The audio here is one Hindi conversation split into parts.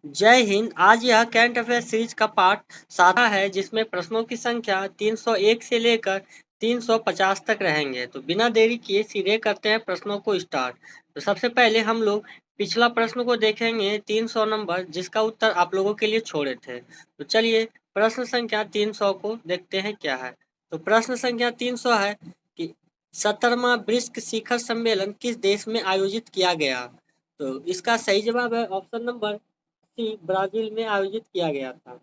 जय हिंद। आज यह करंट अफेयर सीरीज का पार्ट 7 है, जिसमें प्रश्नों की संख्या 301 से लेकर 350 तक रहेंगे। तो बिना देरी किए सीधे करते हैं प्रश्नों को स्टार्ट। तो सबसे पहले हम लोग पिछला प्रश्न को देखेंगे, 300 नंबर, जिसका उत्तर आप लोगों के लिए छोड़े थे। तो चलिए प्रश्न संख्या 300 को देखते हैं क्या है। तो प्रश्न संख्या 300 है कि 17वां ब्रिक्स शिखर सम्मेलन किस देश में आयोजित किया गया। तो इसका सही जवाब है ऑप्शन नंबर सी, ब्राजील में आयोजित किया गया था।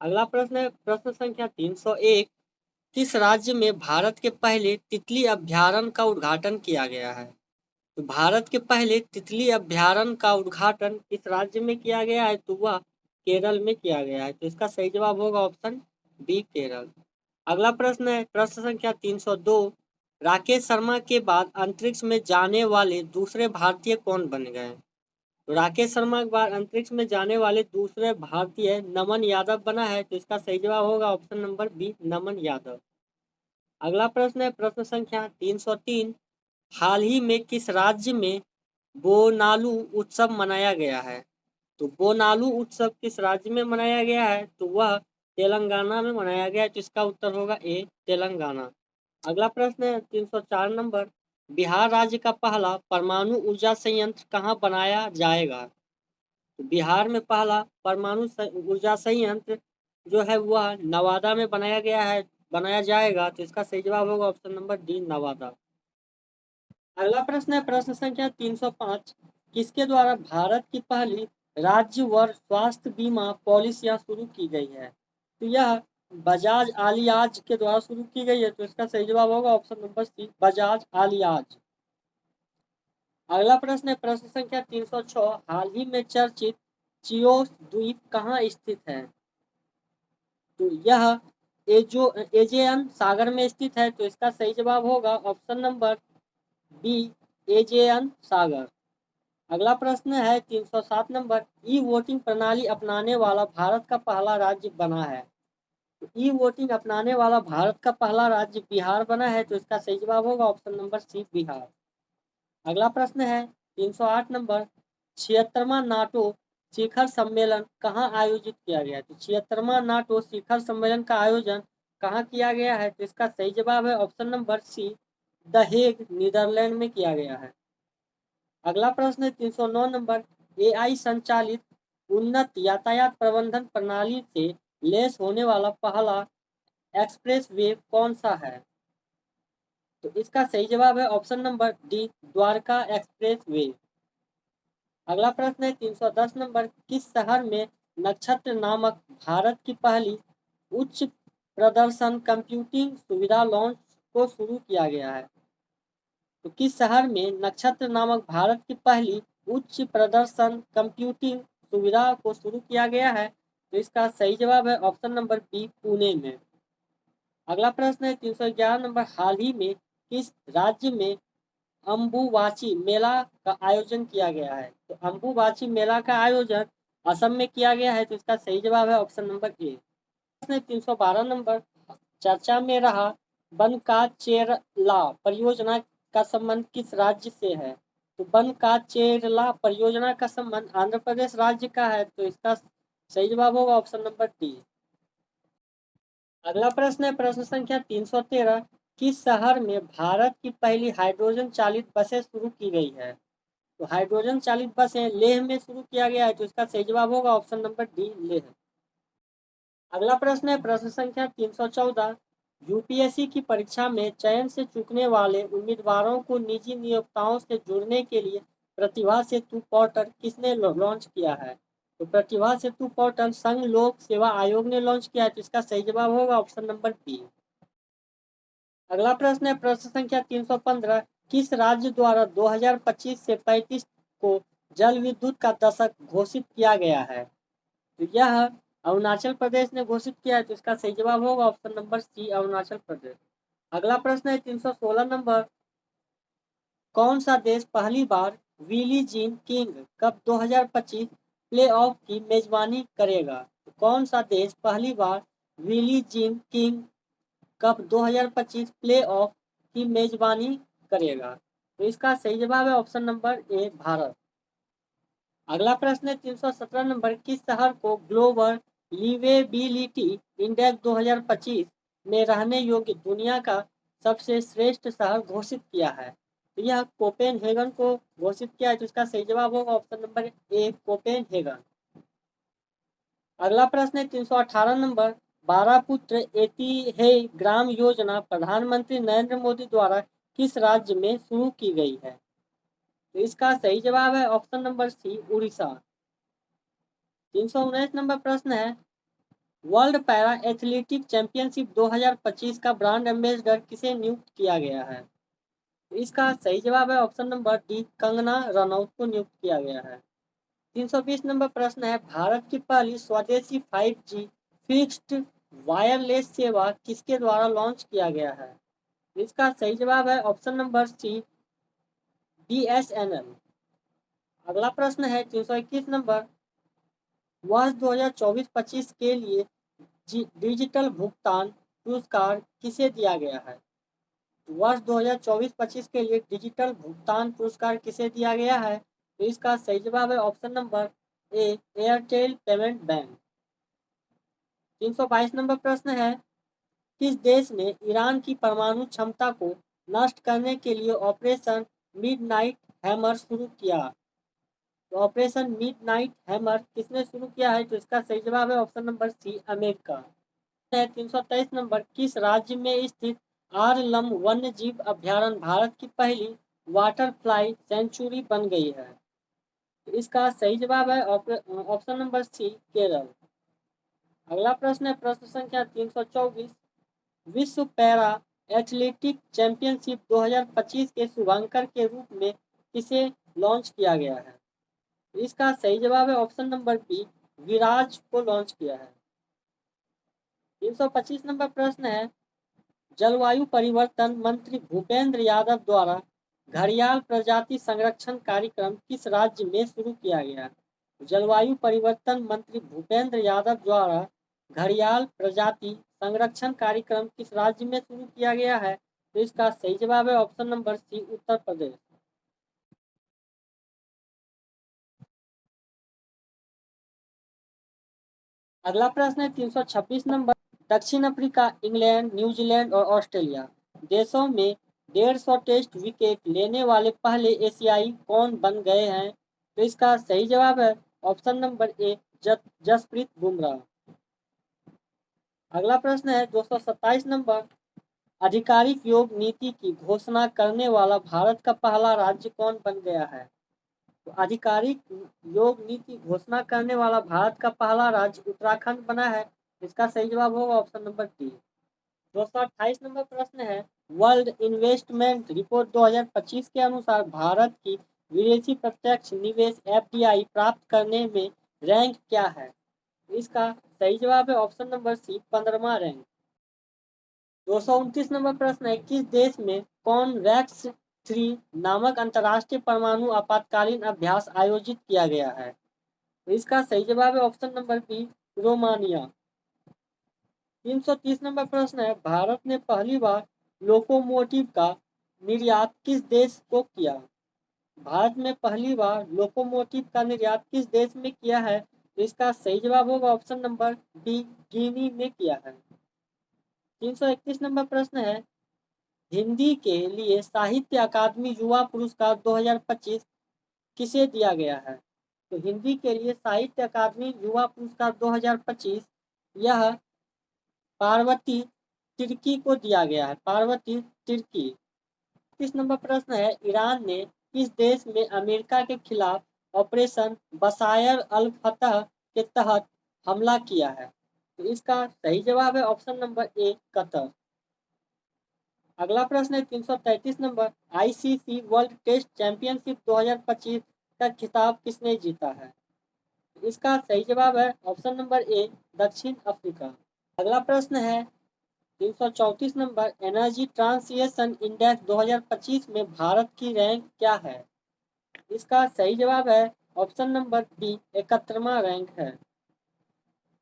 अगला प्रश्न है प्रश्न संख्या 301, किस राज्य में भारत के पहले तितली अभयारण्य का उद्घाटन किया गया है। तो भारत के पहले तितली अभयारण्य का उद्घाटन किस राज्य में किया गया है, तो वह केरल में किया गया है। तो इसका सही जवाब होगा ऑप्शन बी, केरल। अगला प्रश्न है प्रश्न संख्या 302, राकेश शर्मा के बाद अंतरिक्ष में जाने वाले दूसरे भारतीय कौन बन गए। तो राकेश शर्मा के बाद अंतरिक्ष में जाने वाले दूसरे भारतीय नमन यादव बना है। तो इसका सही जवाब होगा ऑप्शन नंबर बी, नमन यादव। अगला प्रश्न है प्रश्न संख्या 303, हाल ही में किस राज्य में बोनालू उत्सव मनाया गया है। तो बोनालू उत्सव किस राज्य में मनाया गया है, तो वह तेलंगाना में मनाया गया है। तो इसका उत्तर होगा ए, तेलंगाना। अगला प्रश्न है 304 नंबर, बिहार राज्य का पहला परमाणु ऊर्जा संयंत्र कहाँ बनाया जाएगा। तो बिहार में पहला परमाणु ऊर्जा संयंत्र जो है वह नवादा में बनाया गया है, बनाया जाएगा। तो इसका सही जवाब होगा ऑप्शन नंबर डी, नवादा। अगला प्रश्न है प्रश्न संख्या 305, किसके द्वारा भारत की पहली राज्य वर्ग स्वास्थ्य बीमा पॉलिसियां शुरू की गई है। तो यह बजाज आलियाज के द्वारा शुरू की गई है। तो इसका सही जवाब होगा ऑप्शन नंबर सी, बजाज आलियाज। अगला प्रश्न है प्रश्न संख्या 306, हाल ही में चर्चित चियोस द्वीप कहाँ स्थित है। तो यह एजियन सागर में स्थित है। तो इसका सही जवाब होगा ऑप्शन नंबर बी, एजियन सागर। अगला प्रश्न है 307 नंबर, ई वोटिंग प्रणाली अपनाने वाला भारत का पहला राज्य बना है। तो ई वोटिंग अपनाने वाला भारत का पहला राज्य बिहार बना है। तो इसका सही जवाब होगा ऑप्शन नंबर सी, बिहार। अगला प्रश्न है 308 नंबर, 76वां नाटो शिखर सम्मेलन कहाँ आयोजित किया गया है। तो 76वां नाटो शिखर सम्मेलन का आयोजन कहाँ किया गया है। तो इसका सही जवाब है option number C, the Hague, Netherland में किया गया है। अगला प्रश्न है 309 नंबर, एआई संचालित उन्नत यातायात प्रबंधन प्रणाली से लेस होने वाला पहला एक्सप्रेस वे कौन सा है। तो इसका सही जवाब है option number D, Dwarka express way. अगला प्रश्न है 310 नंबर, किस शहर में नक्षत्र नामक भारत की पहली उच्च प्रदर्शन कंप्यूटिंग सुविधा लॉन्च को शुरू किया गया है। तो किस शहर में नक्षत्र नामक भारत की पहली उच्च प्रदर्शन कंप्यूटिंग सुविधा को शुरू किया गया है। तो इसका सही जवाब है ऑप्शन नंबर बी, पुणे में। अगला प्रश्न है 311 नंबर, हाल ही में किस राज्य में अम्बुबाची मेला का आयोजन किया गया है। तो अम्बुबाची मेला का आयोजन असम में किया गया है। तो इसका सही जवाब है ऑप्शन नंबर ए। प्रश्न 312 नंबर, चर्चा में रहा बनकाचेरला परियोजना का संबंध किस राज्य से है। तो बनकाचेरला परियोजना का संबंध आंध्र प्रदेश राज्य का है। तो इसका सही जवाब होगा ऑप्शन नंबर डी। अगला प्रश्न है प्रश्न संख्या 313, किस शहर में भारत की पहली हाइड्रोजन चालित बसें शुरू की गई है। तो हाइड्रोजन चालित बसें लेह में शुरू किया गया है। तो इसका सही जवाब होगा ऑप्शन नंबर डी, लेह। अगला प्रश्न है प्रश्न संख्या 314, यूपीएससी की परीक्षा में चयन से चूकने वाले उम्मीदवारों को निजी नियोक्ताओं से जुड़ने के लिए प्रतिभा सेतु पोर्टल किसने लॉन्च किया है। तो प्रतिभा सेतु पोर्टल संघ लोक सेवा आयोग ने लॉन्च किया है। तो इसका सही जवाब होगा ऑप्शन नंबर बी। अगला प्रश्न है प्रश्न संख्या 315, किस राज्य द्वारा 2025 से 35 को जल विद्युत का दशक घोषित किया गया है। तो यह अरुणाचल प्रदेश ने घोषित किया है। तो इसका सही जवाब होगा option number C, Arunachal Pradesh. अगला प्रश्न है 316 नंबर, कौन सा देश पहली बार Billie Jean King Cup 2025 playoff की मेजबानी करेगा। तो कौन सा देश पहली बार Billie Jean King Cup 2025 playoff की मेजबानी करेगा। तो इसका सही जवाब है ऑप्शन नंबर ए, भारत। अगला प्रश्न है 317 नंबर, किस शहर को ग्लोबल लिवेबिलिटी इंडेक्स 2025 में रहने योग्य दुनिया का सबसे श्रेष्ठ शहर घोषित किया है? तो यह कोपेनहेगन को घोषित किया है। तो इसका सही जवाब होगा ऑप्शन नंबर ए, कोपेनहेगन। अगला प्रश्न है 318 नंबर, 12 पुत्र एतिहे ग्राम योजना प्रधानमंत्री नरेंद्र मोदी द्वारा किस राज्य में शुरू की गई है? तो इसका सही जवाब है ऑप्शन नंबर सी, उड़ीसा। 319 नंबर प्रश्न है, वर्ल्ड पैरा एथलेटिक चैंपियनशिप 2025 का ब्रांड एम्बेसडर किसे नियुक्त किया गया है? तो इसका सही जवाब है option number D, Kangana Ranaut को नियुक्त किया गया है। 320 नंबर प्रश्न है, भारत की पहली स्वदेशी 5G फिक्स्ड वायरलेस सेवा किसके द्वारा लॉन्च किया गया है? इसका सही जवाब है ऑप्शन नंबर सी, BSNL। अगला प्रश्न है 321 नंबर, वर्ष 2024-25 के लिए डिजिटल भुगतान पुरस्कार किसे दिया गया है? वर्ष 2024-25 के लिए डिजिटल भुगतान पुरस्कार किसे दिया गया है? तो इसका सही जवाब है ऑप्शन नंबर ए, एयरटेल पेमेंट बैंक। 322 नंबर प्रश्न है, किस देश ने ईरान की परमाणु क्षमता को नष्ट करने के लिए ऑपरेशन मिडनाइट हैमर शुरू किया? तो ऑपरेशन मिडनाइट हैमर किसने शुरू किया है? तो इसका सही जवाब है ऑप्शन नंबर सी, अमेरिका। 323 नंबर, किस राज्य में स्थित आरलम वन्य जीव अभ्यारण्य भारत की पहली वाटरफ्लाई सेंचुरी बन गई है? तो इसका सही जवाब है ऑप्शन नंबर सी, केरल। अगला प्रश्न है प्रश्न संख्या 324, विश्व पैरा एथलेटिक चैंपियनशिप 2025 के शुभांकर के रूप में किसे लॉन्च किया गया है? तो इसका सही जवाब है ऑप्शन नंबर बी, विराज को लॉन्च किया है। 325 नंबर प्रश्न है, जलवायु परिवर्तन मंत्री भूपेंद्र यादव द्वारा घड़ियाल प्रजाति संरक्षण कार्यक्रम किस राज्य में शुरू किया गया? जलवायु परिवर्तन मंत्री भूपेंद्र यादव द्वारा घड़ियाल प्रजाति संरक्षण कार्यक्रम किस राज्य में शुरू किया गया है? तो इसका सही जवाब है ऑप्शन नंबर सी, उत्तर प्रदेश। अगला प्रश्न है 326 नंबर, दक्षिण अफ्रीका, इंग्लैंड, न्यूजीलैंड और ऑस्ट्रेलिया देशों में 150 टेस्ट विकेट लेने वाले पहले एशियाई कौन बन गए हैं? तो इसका सही जवाब है option number A, Jasprit Bumrah. अगला प्रश्न है 227 नंबर, आधिकारिक योग नीति की घोषणा करने वाला भारत का पहला राज्य कौन बन गया है? तो आधिकारिक योग नीति घोषणा करने वाला भारत का पहला राज्य उत्तराखंड बना है। इसका सही जवाब होगा ऑप्शन नंबर डी। 228 नंबर प्रश्न है, वर्ल्ड इन्वेस्टमेंट रिपोर्ट 2025 के अनुसार भारत की विदेशी प्रत्यक्ष निवेश FDI प्राप्त करने में रैंक क्या है? इसका सही जवाब है ऑप्शन नंबर सी, 15वां रैंक। 229 नंबर प्रश्न है, किस देश में कॉनवैक्स 3 नामक अंतर्राष्ट्रीय परमाणु आपातकालीन अभ्यास आयोजित किया गया है? तो इसका सही जवाब है ऑप्शन नंबर बी, रोमानिया। 330 नंबर प्रश्न है, भारत ने पहली बार लोकोमोटिव का निर्यात किस देश को किया? भारत में पहली बार लोकोमोटिव का निर्यात किस देश में किया है? तो इसका सही जवाब होगा ऑप्शन नंबर बी, गिनी में किया है। 331 नंबर प्रश्न है, हिंदी के लिए साहित्य अकादमी युवा पुरस्कार 2025 किसे दिया गया है? तो हिंदी के लिए साहित्य अकादमी युवा पुरस्कार 2025 यह पार्वती तिर्की को दिया गया है, पार्वती तिर्की। 30 नंबर प्रश्न है, ईरान ने किस देश में अमेरिका के खिलाफ ऑपरेशन बसायर अल फतह के तहत हमला किया है? तो इसका सही जवाब है ऑप्शन नंबर ए, कतर। अगला प्रश्न है 333 नंबर, ICC वर्ल्ड टेस्ट चैंपियनशिप 2025 का खिताब किसने जीता है? इसका सही जवाब है ऑप्शन नंबर ए, दक्षिण अफ्रीका। अगला प्रश्न है 334 नंबर, एनर्जी ट्रांसिएशन इंडेक्स 2025 में भारत की रैंक क्या है? इसका सही जवाब है ऑप्शन नंबर बी, 71वां रैंक है।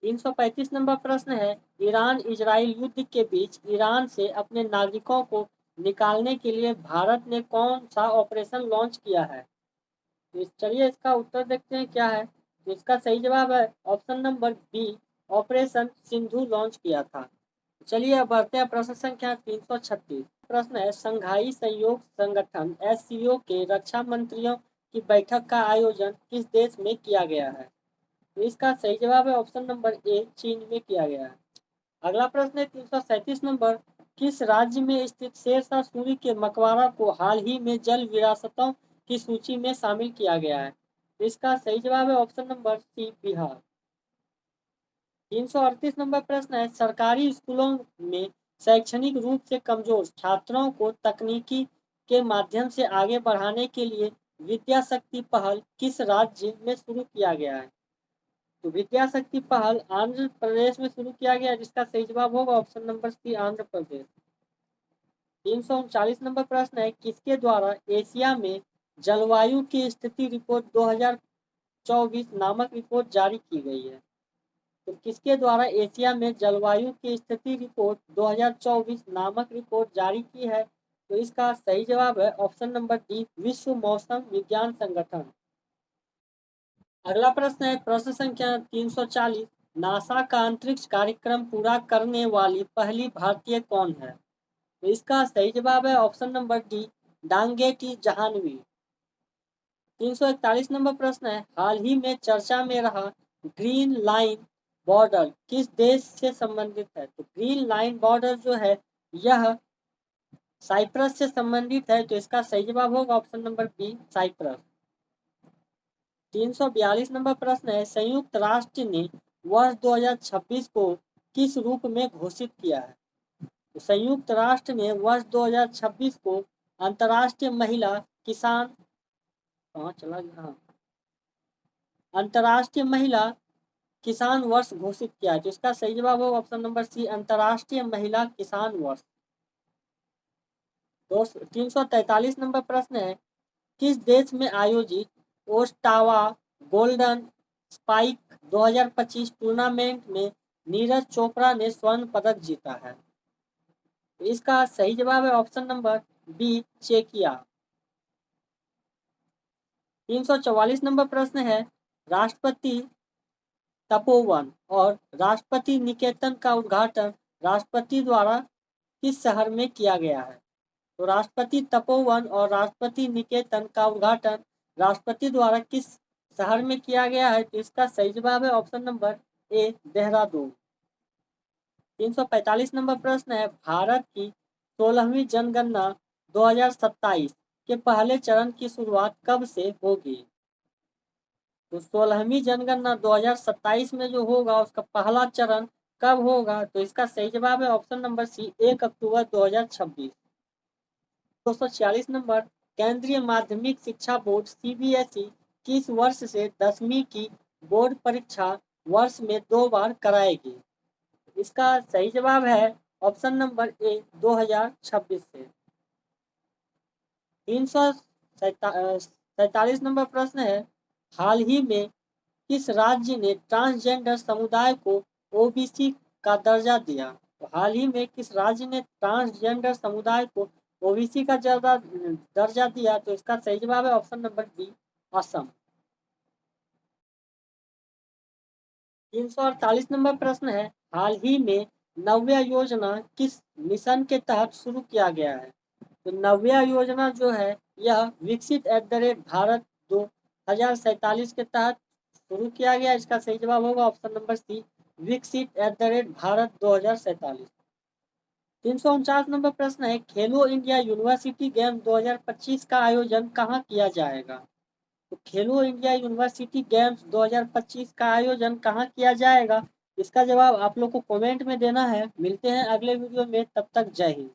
335 नंबर प्रश्न है, ईरान इजराइल युद्ध के बीच ईरान से अपने नागरिकों को निकालने के लिए भारत ने कौन सा ऑपरेशन लॉन्च किया है? तो चलिए इसका उत्तर देखते हैं क्या है। तो इसका सही जवाब है option number B, operation Sindhu launch किया था। चलिए अब बढ़ते हैं प्रश्न संख्या 336। प्रश्न है शंघाई सहयोग संगठन एससीओ के रक्षा मंत्रियों की बैठक का आयोजन किस देश में किया गया है। तो इसका सही जवाब है ऑप्शन नंबर ए, चीन में किया गया है। अगला प्रश्न है 337 नंबर, किस राज्य में स्थित शेरशाह सूरी के मकबरा को हाल ही में जल विरासतों की सूची में शामिल किया गया है। तो इसका सही जवाब है option number C, Bihar. 338 number प्रश्न है सरकारी स्कूलों में शैक्षणिक रूप से कमजोर छात्रों को तकनीकी के माध्यम से आगे बढ़ाने के लिए विद्या शक्ति पहल किस राज्य में शुरू किया गया है। तो विद्या शक्ति पहल आंध्र प्रदेश में शुरू किया गया, जिसका सही जवाब होगा ऑप्शन नंबर सी, आंध्र प्रदेश। 339 नंबर प्रश्न है किसके द्वारा एशिया में जलवायु की स्थिति रिपोर्ट 2024 नामक रिपोर्ट जारी की गई है। तो किसके द्वारा एशिया में जलवायु की स्थिति रिपोर्ट 2024 नामक रिपोर्ट जारी की है। तो इसका सही जवाब है ऑप्शन नंबर डी, विश्व मौसम विज्ञान संगठन। अगला प्रश्न है प्रश्न संख्या 340, नासा का अंतरिक्ष कार्यक्रम पूरा करने वाली पहली भारतीय कौन है। तो इसका सही जवाब है option number D, Dangeti Jahnavi. 341 number प्रश्न है हाल ही में चर्चा में रहा ग्रीन लाइन बॉर्डर किस देश से संबंधित है। तो ग्रीन लाइन बॉर्डर जो है यह साइप्रस से संबंधित है। तो इसका सही जवाब होगा option number B, Cyprus. 342 number प्रश्न है संयुक्त राष्ट्र ने वर्ष 2026 को किस रूप में घोषित किया है। तो संयुक्त राष्ट्र ने वर्ष 2026 को अंतर्राष्ट्रीय महिला किसान, कहाँ चला गया, हाँ, अंतर्राष्ट्रीय महिला किसान वर्ष घोषित किया है। तो इसका सही जवाब होगा ऑप्शन नंबर सी, अंतर्राष्ट्रीय महिला किसान वर्ष। 343 नंबर प्रश्न है किस देश में आयोजित ओस्टावा गोल्डन स्पाइक 2025 टूर्नामेंट में नीरज चोपड़ा ने स्वर्ण पदक जीता है। इसका सही जवाब है ऑप्शन नंबर बी, चेकिया। 344 नंबर प्रश्न है राष्ट्रपति तपोवन और राष्ट्रपति निकेतन का उद्घाटन राष्ट्रपति द्वारा किस शहर में किया गया है। तो राष्ट्रपति तपोवन और राष्ट्रपति निकेतन का उद्घाटन राष्ट्रपति द्वारा किस शहर में किया गया है। तो इसका सही जवाब है ऑप्शन नंबर ए, देहरादून। 345 नंबर प्रश्न है भारत की 16वीं जनगणना 2027 के पहले चरण की शुरुआत कब से होगी। तो 16वीं जनगणना 2027 में जो होगा उसका पहला चरण कब होगा। तो इसका सही जवाब है ऑप्शन नंबर सी, 1 अक्टूबर 2026। 246 नंबर केंद्रीय माध्यमिक शिक्षा बोर्ड सीबीएसई किस वर्ष से 10वीं की बोर्ड परीक्षा वर्ष में 2 बार कराएगी। इसका सही जवाब है ऑप्शन नंबर ए, 2026 से। 347 नंबर प्रश्न है हाल ही में किस राज्य ने ट्रांसजेंडर समुदाय को ओबीसी का दर्जा दिया। तो हाल ही में किस राज्य ने ट्रांसजेंडर समुदाय को ओबीसी का दर्जा दिया। तो इसका सही जवाब है option number B, Assam. 348 number प्रश्न है हाल ही में नव्या योजना किस मिशन के तहत शुरू किया गया है। तो नव्या योजना जो है यह विकसित @भारत 2047 के तहत शुरू किया गया। इसका सही जवाब होगा ऑप्शन नंबर सी, विकसित @भारत 2047। 349 नंबर प्रश्न है खेलो इंडिया यूनिवर्सिटी गेम 2025 का आयोजन कहाँ किया जाएगा। तो खेलो इंडिया यूनिवर्सिटी गेम्स 2025 का आयोजन कहाँ किया जाएगा। इसका जवाब आप लोग को कमेंट में देना है। मिलते हैं अगले वीडियो में, तब तक जय हिंद।